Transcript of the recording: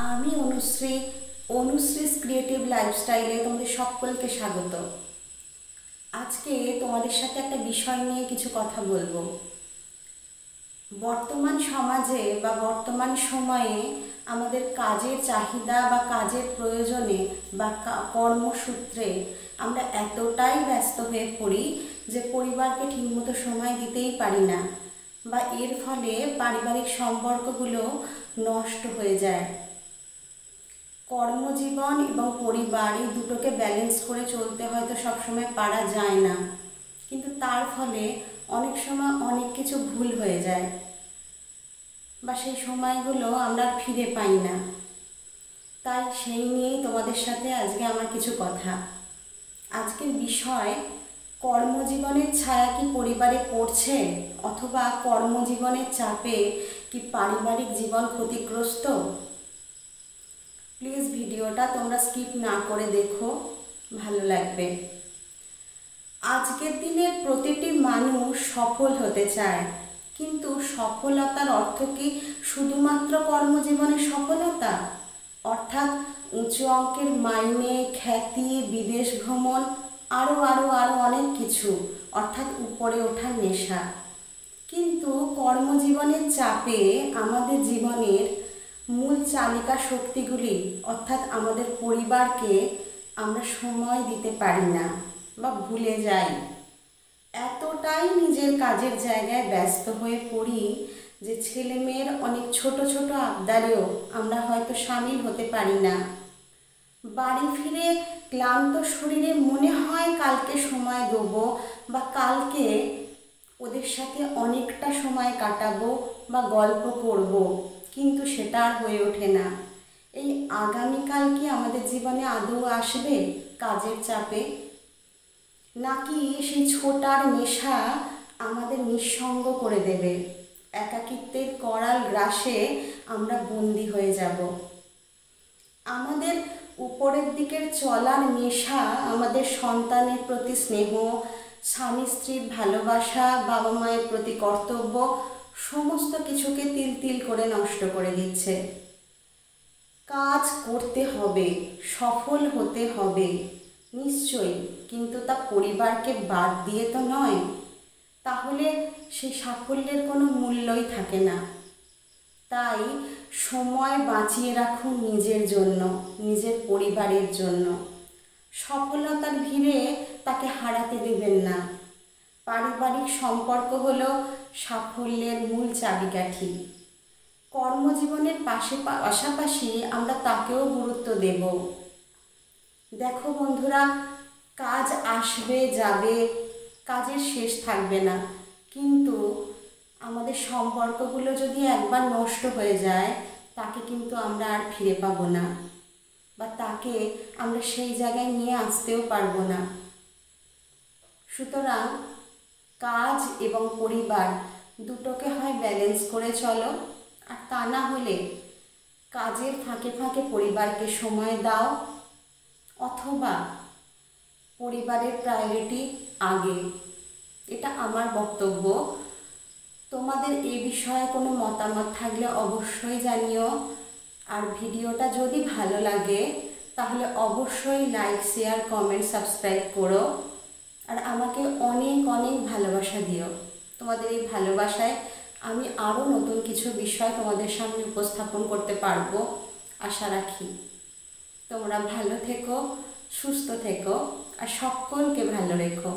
আমি অনুশ্রী, অনুশ্রীস ক্রিয়েটিভ লাইফস্টাইলে তোমাদের সকলকে স্বাগত। আজকে তোমাদের সাথে একটা বিষয় নিয়ে কিছু কথা বলবো। বর্তমান সমাজে বা বর্তমান সময়ে আমাদের কাজের চাহিদা বা কাজের প্রয়োজনে বা কর্মসূত্রে আমরা এতটাই ব্যস্ত হয়ে পড়ি যে পরিবারকে ঠিকমতো সময় দিতেই পারি না, বা এর ফলে পারিবারিক সম্পর্কগুলো নষ্ট হয়ে যায়। কর্মজীবন এবং পরিবার এই দুটোকে ব্যালেন্স করে চলতে হয়তো সবসময় পারা যায় না, কিন্তু তার ফলে অনেক সময় অনেক কিছু ভুল হয়ে যায় বা সেই সময়গুলো আমরা ফিরে পাই না। তাই সেই নিয়েই তোমাদের সাথে আজকে আমার কিছু কথা। আজকের বিষয়, কর্মজীবনের ছায়া কি পরিবারে পড়ছে, অথবা কর্মজীবনের চাপে কি পারিবারিক জীবন ক্ষতিগ্রস্ত। প্লিজ ভিডিওটা তোমরা স্কিপ না করে দেখো, ভালো লাগবে। আজকের দিনের প্রতিটি মানুষ সফল হতে চায়, কিন্তু সফলতার অর্থ কি শুধুমাত্র কর্মজীবনের সফলতা, অর্থাৎ উঁচু অঙ্কের মাইনে, খ্যাতি, বিদেশ ভ্রমণ, আরও আরও আরও অনেক কিছু, অর্থাৎ উপরে ওঠার নেশা। কিন্তু কর্মজীবনের চাপে আমাদের জীবনের মূল চালিকা শক্তিগুলি, অর্থাৎ আমাদের পরিবারকে আমরা সময় দিতে পারি না বা ভুলে যাই। এতটাই নিজের কাজের জায়গায় ব্যস্ত হয়ে পড়ি যে ছেলে মেয়ের অনেক ছোট ছোট আবদারেও আমরা হয়তো সামিল হতে পারি না। বাড়ি ফিরে ক্লান্ত শরীরে মনে হয় কালকে সময় দেবো বা কালকে ওদের সাথে অনেকটা সময় কাটাবো বা গল্প করব, কিন্তু সেটা আর হয়ে ওঠে না। এই আগামীকাল কি আমাদের জীবনে আদৌ আসবে কাজের চাপে, নাকি সেই ছোটার নেশা আমাদের নিঃসঙ্গ করে দেবে, একাকিত্বের করাল গ্রাসে আমরা বন্দী হয়ে যাব। আমাদের উপরের দিকের চলার নেশা আমাদের সন্তানের প্রতি স্নেহ, স্বামী স্ত্রীর ভালোবাসা, বাবা মায়ের প্রতি কর্তব্য, সমস্ত কিছুকে তিল তিল করে নষ্ট করে দিচ্ছে। কাজ করতে হবে, সফল হতে হবে নিশ্চয়ই, কিন্তু তা পরিবারকে বাদ দিয়ে তো নয়। তাহলে সেই সাফল্যের কোনো মূল্যই থাকে না। তাই সময় বাঁচিয়ে রাখুন নিজের জন্য, নিজের পরিবারের জন্য। সফলতার ভিড়ে তাকে হারাতে দেবেন না। পারিবারিক সম্পর্ক হলো সাফল্যের মূল চাবিকাঠি। কর্মজীবনের পাশাপাশি আমরা তাকেও গুরুত্ব দেব। দেখো বন্ধুরা, কাজ আসবে যাবে, কাজের শেষ থাকবে না, কিন্তু আমাদের সম্পর্কগুলো যদি একবার নষ্ট হয়ে যায় তাকে কিন্তু আমরা আর ফিরে পাবো না, বা তাকে আমরা সেই জায়গায় নিয়ে আসতেও পারবো না। সুতরাং কাজ এবং পরিবার দুটোকে হয় ব্যালেন্স করে চলো, আর তা না হলে কাজের ফাঁকে ফাঁকে পরিবারকে সময় দাও, অথবা পরিবারের প্রায়োরিটি আগে। এটা আমার বক্তব্য। তোমাদের এই বিষয়ে কোনো মতামত থাকলে অবশ্যই জানিও। আর ভিডিওটা যদি ভালো লাগে তাহলে অবশ্যই লাইক, শেয়ার, কমেন্ট, সাবস্ক্রাইব করো। আর আমাকে অনেক অনেক ভালোবাসা দিও। তোমাদের এই ভালোবাসায় আমি আরও নতুন কিছু বিষয় তোমাদের সামনে উপস্থাপন করতে পারবো আশা রাখি। তোমরা ভালো থেকো, সুস্থ থেকো, আর সকলকে ভালো রেখো।